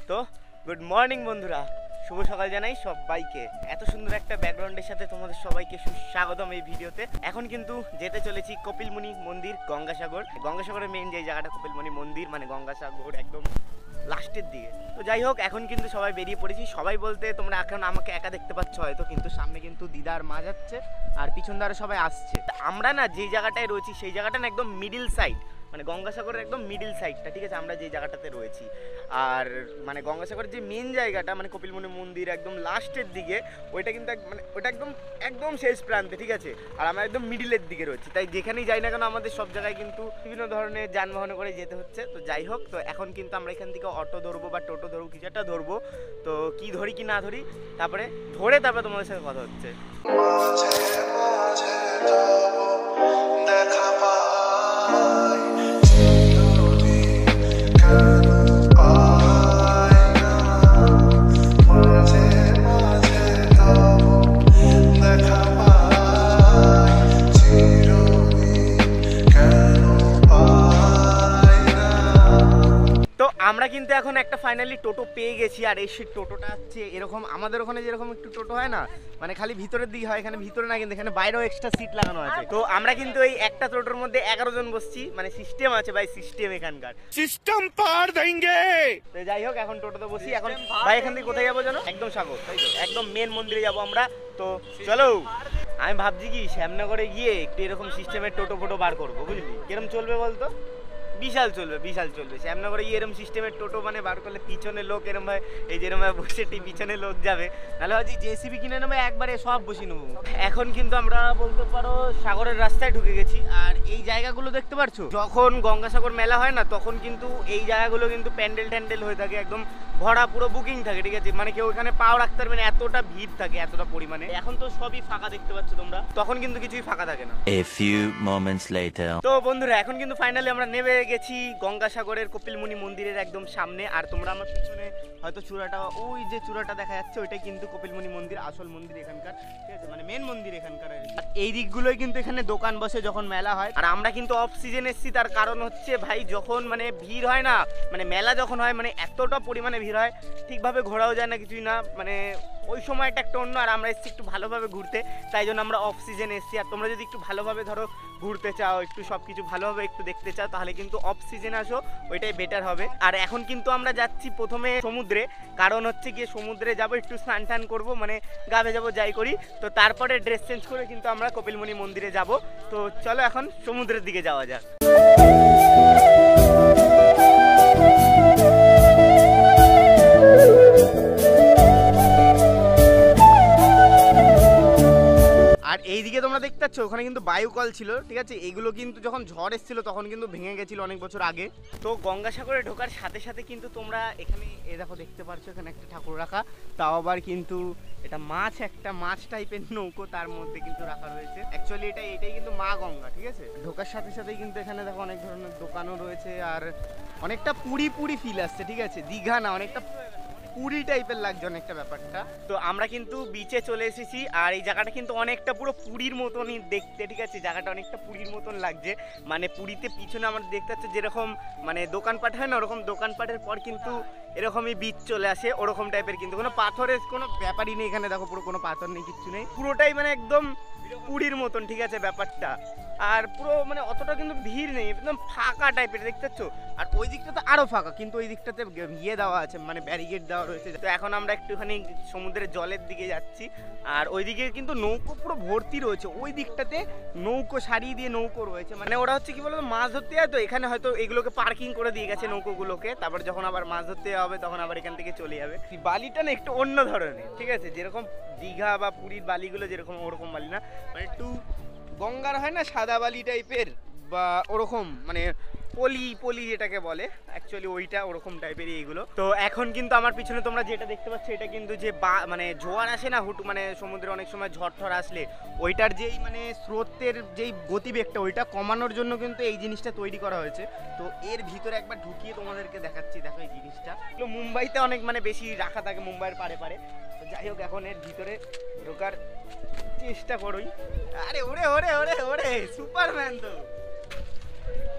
তো good morning বন্ধুরা, শুভ সকাল জানাই সবাইকে। এত সুন্দর একটা ব্যাকগ্রাউন্ডের সাথে তোমাদের সবাইকে সুস্বাগতম এই ভিডিওতে। এখন কিন্তু যেতে চলেছি কপিলমুনি মন্দির, গঙ্গাসাগরের মেইন যে জায়গাটা কপিলমুনি মন্দির, মানে গঙ্গাসাগর একদম লাস্টের দিকে। তো যাই হোক, এখন কিন্তু সবাই বেরিয়ে পড়েছি। সবাই বলতে তোমরা এখন আমাকে একা দেখতে পাচ্ছ হয়তো, কিন্তু সামনে কিন্তু দিদার মা যাচ্ছে আর পিছন দ্বারা সবাই আসছে। আমরা না যেই জায়গাটায় রয়েছি সেই জায়গাটা না একদম মিডিল সাইড, মানে গঙ্গাসাগরের একদম মিডিল সাইডটা, ঠিক আছে? আমরা যেই জায়গাটাতে রয়েছি আর মানে গঙ্গাসাগরের যে মেন জায়গাটা মানে কপিলমুনি মন্দির একদম লাস্টের দিকে, ওইটা কিন্তু মানে ওইটা একদম একদম শেষ প্রান্তে, ঠিক আছে? আর আমরা একদম মিডিলের দিকে রয়েছি, তাই যেখানেই যাই না কেন আমাদের সব জায়গায় কিন্তু বিভিন্ন ধরনের যানবাহনে করে যেতে হচ্ছে। তো যাই হোক, তো এখন কিন্তু আমরা এখান থেকে অটো ধরবো বা টোটো ধরবো, কিছু একটা ধরবো। তো কি ধরি কি না ধরি, তারপরে তোমাদের সাথে কথা হচ্ছে। আমরা কিন্তু এখন একটা ফাইনালি টোটো পেয়ে গেছি, আর এই টোটোটা হচ্ছে এরকম আমাদের ওখানে যেরকম একটু টোটো হয় না, মানে খালি ভিতরের দিকে হয়, এখানে ভিতরে না, কিন্তু এখানে বাইরেও এক্সট্রা সিট লাগানো আছে। তো আমরা কিন্তু এই একটা টোটোর মধ্যে 11 জন বসছি, মানে সিস্টেম আছে ভাই, সিস্টেম এখানকার সিস্টেম পার দেंगे। তো যাই হোক, এখন টোটোতে বসি। এখন ভাই এখান থেকে কোথায় যাবো জানো? একদম সাগর, তাই তো, একদম মেন মন্দিরে যাবো আমরা। তো চলো, আমি ভাবছি কি শ্যামনগরে গিয়ে একটু এরকম সিস্টেমের টোটো ফোটো বার করবো, বুঝলি? কিরম চলবে বলতো? বিশাল চলবে শ্যামনগরে এরম সিস্টেমের টোটো মানে বার করলে পিছনে লোক এরম ভাই, এই যেরম ভাই বসে পিছনে লোক যাবে, নাহলে ভাবছি জেসিবি কিনে নেবো, একবারে সব বসিয়ে নেবো। এখন কিন্তু আমরা বলতে পারো সাগরের রাস্তায় ঢুকে গেছি। আর এই জায়গাগুলো দেখতে পাচ্ছ, যখন গঙ্গাসাগর মেলা হয় না তখন কিন্তু এই জায়গাগুলো কিন্তু প্যান্ডেল ট্যান্ডেল হয়ে থাকে, একদম ভরা, পুরো বুকিং থাকে, ঠিক আছে? মানে কেউ এখানে পাও রাখতে পারবে না, এতটা ভিড় থাকে, এতটা পরিমাণে। এখন তো সবই ফাঁকা দেখতে পাচ্ছ তোমরা, তখন কিন্তু কিছুই ফাঁকা থাকে না। A few moments later. তো বন্ধুরা, এখন কিন্তু ফাইনালি আমরা নেমে গেছি গঙ্গাসাগরের কপিলমুনি মন্দিরের একদম সামনে। আর তোমরা আমার পিছনে হয়তো চূড়াটা, ওই যে চূড়াটা দেখা যাচ্ছে, ওইটাই কিন্তু কপিলমুনি মন্দির, আসল মন্দির এখানকার, ঠিক আছে? মানে মেন মন্দির এখানকার। এই দিকগুলোই কিন্তু এখানে দোকান বসে যখন মেলা হয়। আর আমরা কিন্তু অফ সিজন এসেছি, তার কারণ হচ্ছে ভাই যখন মানে ভিড় হয় না, মানে মেলা যখন হয়, মানে এতটা পরিমাণে ভিড় হয়, ঠিকভাবে ঘোরাও যায় না, কিছুই না, মানে ওই সময়টা একটা অন্য। আর আমরা এসেছি একটু ভালোভাবে ঘুরতে, তাই জন্য আমরা অফ সিজন এসেছি। আর তোমরা যদি একটু ভালোভাবে ধরো ঘুরতে চাও, একটু সব কিছু ভালোভাবে একটু দেখতে চাও, তাহলে কিন্তু অফ সিজনে আসো, ওইটাই বেটার হবে। আর এখন কিন্তু আমরা যাচ্ছি প্রথমে সমুদ্রে, কারণ হচ্ছে গিয়ে সমুদ্রে যাব, একটু স্নান টান করবো, মানে গা ভেজাবো যাই করি। তো তারপরে ড্রেস চেঞ্জ করে কিন্তু আমরা কপিলমুনি মন্দিরে যাব। তো চলো এখন সমুদ্রের দিকে যাওয়া যাক। আর এইদিকে তোমরা দেখতে পাচ্ছ, ওখানে কিন্তু বায়ুকল ছিল, ঠিক আছে? এইগুলো কিন্তু যখন ঝড় এসেছিল তখন কিন্তু ভেঙে গেছিল অনেক বছর আগে। তো গঙ্গাসাগরে ঢোকার সাথে সাথে কিন্তু তোমরা এখানে দেখো, দেখতে পাচ্ছ এখানে একটা ঠাকুর রাখা, তাও আবার কিন্তু এটা একটা মাছ টাইপের নৌকো, তার মধ্যে কিন্তু রাখা রয়েছে। অ্যাকচুয়ালি এটাই কিন্তু মা গঙ্গা, ঠিক আছে? ঢোকার সাথে সাথেই কিন্তু এখানে দেখো অনেক ধরনের দোকানও রয়েছে, আর অনেকটা পুরি ফিল আসছে, ঠিক আছে? দীঘা না, অনেকটা পুরি টাইপের লাগছে অনেকটা ব্যাপারটা। তো আমরা কিন্তু বিচে চলে এসেছি, আর এই জায়গাটা কিন্তু অনেকটা পুরো পুরীর মতনই দেখতে, ঠিক আছে? জায়গাটা অনেকটা পুরীর মতন লাগছে, মানে পুরীতে পিছনে আমরা দেখতে পাচ্ছি যেরকম মানে দোকানপাট হয় না, ওরকম দোকানপাটের পর কিন্তু এরকমই বিচ চলে আসে, ওরকম টাইপের। কিন্তু কোনো পাথরের কোনো ব্যাপারই নেই এখানে, দেখো পুরো কোনো পাথর নেই, কিচ্ছু নেই, পুরোটাই মানে একদম পুরীর মতন, ঠিক আছে ব্যাপারটা? আর পুরো মানে অতটা কিন্তু ভিড় নেই, একদম ফাঁকা টাইপের, দেখতে পাচ্ছ? আর ওই দিকটাতে আরো ফাঁকা, কিন্তু ওই দিকটাতে ইয়ে দেওয়া আছে, মানে ব্যারিকেড দেওয়া রয়েছে। তো এখন আমরা একটুখানি সমুদ্রের জলের দিকে যাচ্ছি, আর ওইদিকে কিন্তু নৌকো পুরো ভর্তি রয়েছে, ওই দিকটাতে নৌকো সারিয়ে দিয়ে নৌকো রয়েছে। মানে ওরা হচ্ছে কি বলতো, মাছ ধরতে যায়, তো এখানে হয়তো এগুলোকে পার্কিং করে দিয়ে গেছে নৌকোগুলোকে, তারপর যখন আবার মাছ ধরতে হবে তখন আবার এখান থেকে চলে যাবে। বালিটা না একটু অন্য ধরনের, ঠিক আছে? যেরকম দীঘা বা পুরীর বালিগুলো যেরকম, ওরকম বালি না, মানে একটু গঙ্গার হয় না সাদা বালি টাইপের, বা ওরকম মানে পলি যেটাকে বলে, অ্যাকচুয়ালি ওইটা ওরকম টাইপেরই এইগুলো। তো এখন কিন্তু আমার পিছনে তোমরা যেটা দেখতে পাচ্ছ, এটা কিন্তু যে মানে জোয়ার আসে না হুটু, মানে সমুদ্রে অনেক সময় ঝড় আসলে ওইটার যেই মানে স্রোতের যেই গতিবেগটা, ওইটা কমানোর জন্য কিন্তু এই জিনিসটা তৈরি করা হয়েছে। তো এর ভিতরে একবার ঢুকিয়ে তোমাদেরকে দেখাচ্ছি, দেখো এই জিনিসটা মুম্বাইতে অনেক মানে বেশি রাখা থাকে, মুম্বাইয়ের পারে। তো যাই হোক, এখন এর ভিতরে ঢোকার চেষ্টা করোই। আরে ওরে সুপারম্যান।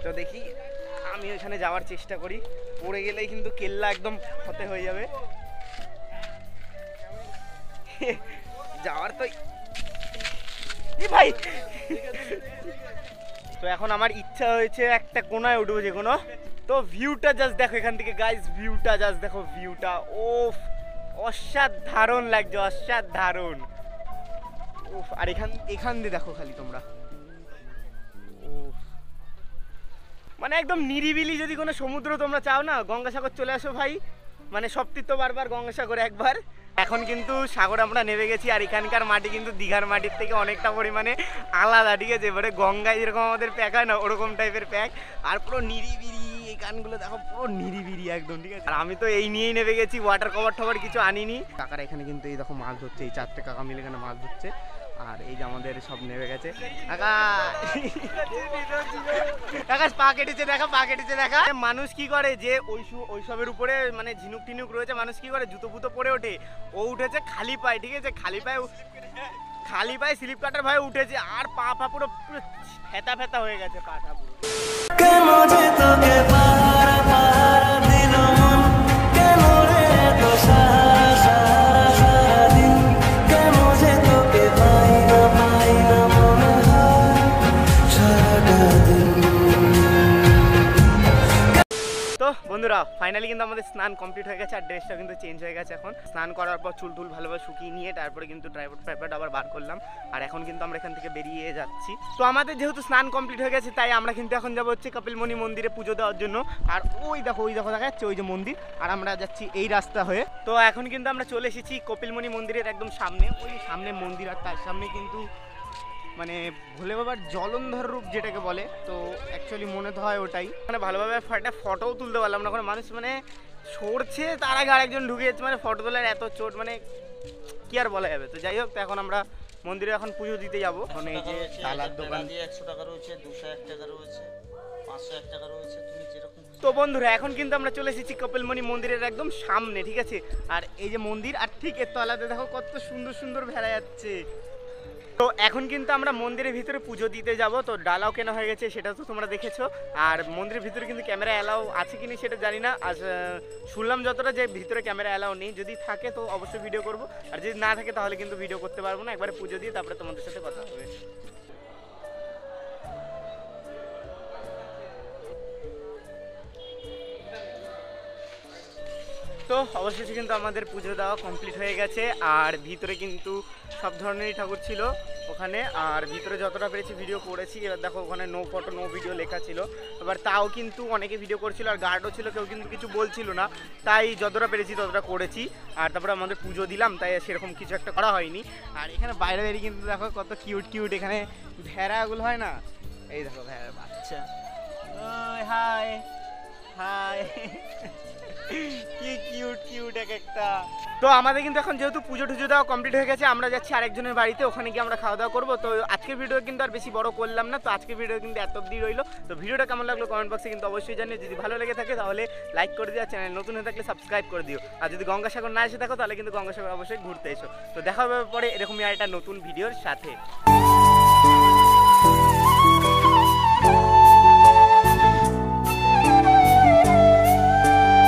তো দেখি আমি ওখানে যাওয়ার চেষ্টা করি, পড়ে গেলেই কিন্তু কেল্লা একদম ফতে হয়ে যাবে। যাওয়ার তো ভাই। তো এখন আমার ইচ্ছা হয়েছে একটা কোনায় উঠবো, যে কোনো তো ভিউটা জাস্ট দেখো এখান থেকে গাইস, ভিউটা জাস্ট দেখো, ভিউটা ওফ অসাধারণ লাগছে, অসাধারণ। ওফ আর এখান দিয়ে দেখো খালি তোমরা, ওফ মানে একদম নিরিবিলি। যদি কোনো সমুদ্র তোমরা চাও না, গঙ্গাসাগর চলে আসো ভাই, মানে সপ্তাহে তো বারবার, গঙ্গাসাগর একবার। এখন কিন্তু সাগরে আমরা নেমে গেছি, আর এখানকার মাটি কিন্তু দীঘার মাটির থেকে অনেকটা পরিমাণে আলাদা, ঠিক আছে? এবারে গঙ্গায় যেরকম আমাদের প্যাক হয় না, ওরকম টাইপের প্যাক, আর পুরো নিরিবিলি। এই গানগুলো দেখো পুরো নিরিবিলি একদম, ঠিক আছে? আর আমি তো এই নিয়েই নেমে গেছি, ওয়াটার কভার টভার কিছু আনিনি। কাকারা এখানে কিন্তু এই দেখো মাছ ধরছে, এই 4টে কাকা মিলে এখানে মাছ ধরছে। আর এই যে আমাদের সব নেমে গেছে। আকাশ পা কেটেছে দেখা, পা কেটেছে দেখা। মানুষ কি করে যে ওইসবের উপরে মানে ঝিনুক টিনুক রয়েছে, মানুষ কি করে জুতো ফুতো পরে ওঠে, ও উঠেছে খালি পায়ে, ঠিক আছে? খালি পায়ে স্লিপ কাটার ভয়ে উঠেছে, আর পা পুরো পুরো ফেতা ফেতা হয়ে গেছে পাটা পুরো। তো বন্ধুরা ফাইনালি কিন্তু আমাদের স্নান কমপ্লিট হয়ে গেছে, আর ড্রেসটা কিন্তু চেঞ্জ হয়ে গেছে। এখন স্নান করার পর চুল টুল ভালোভাবে শুকিয়ে নিয়ে তারপরে কিন্তু ট্রাইপড আবার বার করলাম, আর এখন কিন্তু আমরা এখান থেকে বেরিয়ে যাচ্ছি। তো আমাদের যেহেতু স্নান কমপ্লিট হয়ে গেছে, তাই আমরা কিন্তু এখন যাবো হচ্ছে কপিলমুনি মন্দিরে পুজো দেওয়ার জন্য। আর ওই দেখো দেখা যাচ্ছে ওই যে মন্দির, আর আমরা যাচ্ছি এই রাস্তা হয়ে। তো এখন কিন্তু আমরা চলে এসেছি কপিলমুনি মন্দিরের একদম সামনে, ওই সামনে মন্দির, আর তার সামনে কিন্তু মানে ভোলে বাবার জলন্ধর রূপ যেটাকে বলে, তো অ্যাকচুয়ালি মনে তো হয় ওটাই। মানে ভালোভাবে একটা ফটোও তুলতে পারলাম না, কারণ মানুষ মানে সরছে, তার আগে আরেকজন ঢুকে যাচ্ছে, মানে ফটো তোলার এত চোট, মানে কি আর বলা যাবে। তো যাই হোক, তো এখন আমরা মন্দিরে এখন পুজো দিতে যাবো। এখন এই যে তালার দোকান 100 টাকা রয়েছে, 201 টাকা রয়েছে, 501 টাকা রয়েছে, তুমি যেরকম। তো বন্ধুরা এখন কিন্তু আমরা চলে এসেছি কপিলমুনি মন্দিরের একদম সামনে, ঠিক আছে? আর এই যে মন্দির, আর ঠিক এর তলাতে দেখো কত সুন্দর সুন্দর ভেড়া যাচ্ছে। তো এখন কিন্তু আমরা মন্দিরের ভিতরে পুজো দিতে যাব। তো ডালাও কেনা হয়ে গেছে, সেটা তো তোমরা দেখেছো। আর মন্দিরের ভিতরে কিন্তু ক্যামেরা অ্যালাউ আছে কিনা সেটা জানি না, আর শুনলাম যতটা যে ভিতরে ক্যামেরা অ্যালাউ নেই। যদি থাকে তো অবশ্যই ভিডিও করব, আর যদি না থাকে তাহলে কিন্তু ভিডিও করতে পারবো না। একবারে পুজো দিয়ে তারপরে তোমাদের সাথে কথা হবে। তো অবশেষে কিন্তু আমাদের পুজো দেওয়া কমপ্লিট হয়ে গেছে, আর ভিতরে কিন্তু সব ধরনেরই ঠাকুর ছিল ওখানে, আর ভিতরে যতটা পেরেছি ভিডিও করেছি। এবার দেখো ওখানে নো ফটো নো ভিডিও লেখা ছিল, এবার তাও কিন্তু অনেকে ভিডিও করছিল, আর গার্ডও ছিল, কেউ কিন্তু কিছু বলছিল না, তাই যতটা পেরেছি ততটা করেছি। আর তারপরে আমাদের পুজো দিলাম, তাই সেরকম কিছু একটা করা হয়নি। আর এখানে বাইরে বাইরে কিন্তু দেখো কত কিউট কিউট এখানে ভেড়াগুলো হয় না, এই দেখো ভেড়ার বাচ্চা। হাই হাই, কি কিউট কিউট এক একটা। তো আমাদের কিন্তু এখন যেহেতু পুজো টুজো দেওয়া কমপ্লিট হয়ে গেছে, আমরা যাচ্ছি আরেকজনের বাড়িতে, ওখানে গিয়ে আমরা খাওয়া দাওয়া করবো। তো আজকের ভিডিও কিন্তু আর বেশি বড় করলাম না, তো আজকের ভিডিও কিন্তু এত অবধি রইলো। তো ভিডিওটা কেমন লাগলো কমেন্ট বক্সে কিন্তু অবশ্যই জানিয়ে। যদি ভালো লেগে থাকে তাহলে লাইক করে দিও, আর চ্যানেল নতুন হয়ে থাকলে সাবস্ক্রাইব করে দিও। আর যদি গঙ্গাসাগর না এসে থাকো তাহলে কিন্তু গঙ্গাসাগর অবশ্যই ঘুরতে এসো। তো দেখা হবে পরে এরকমই একটা নতুন ভিডিওর সাথে।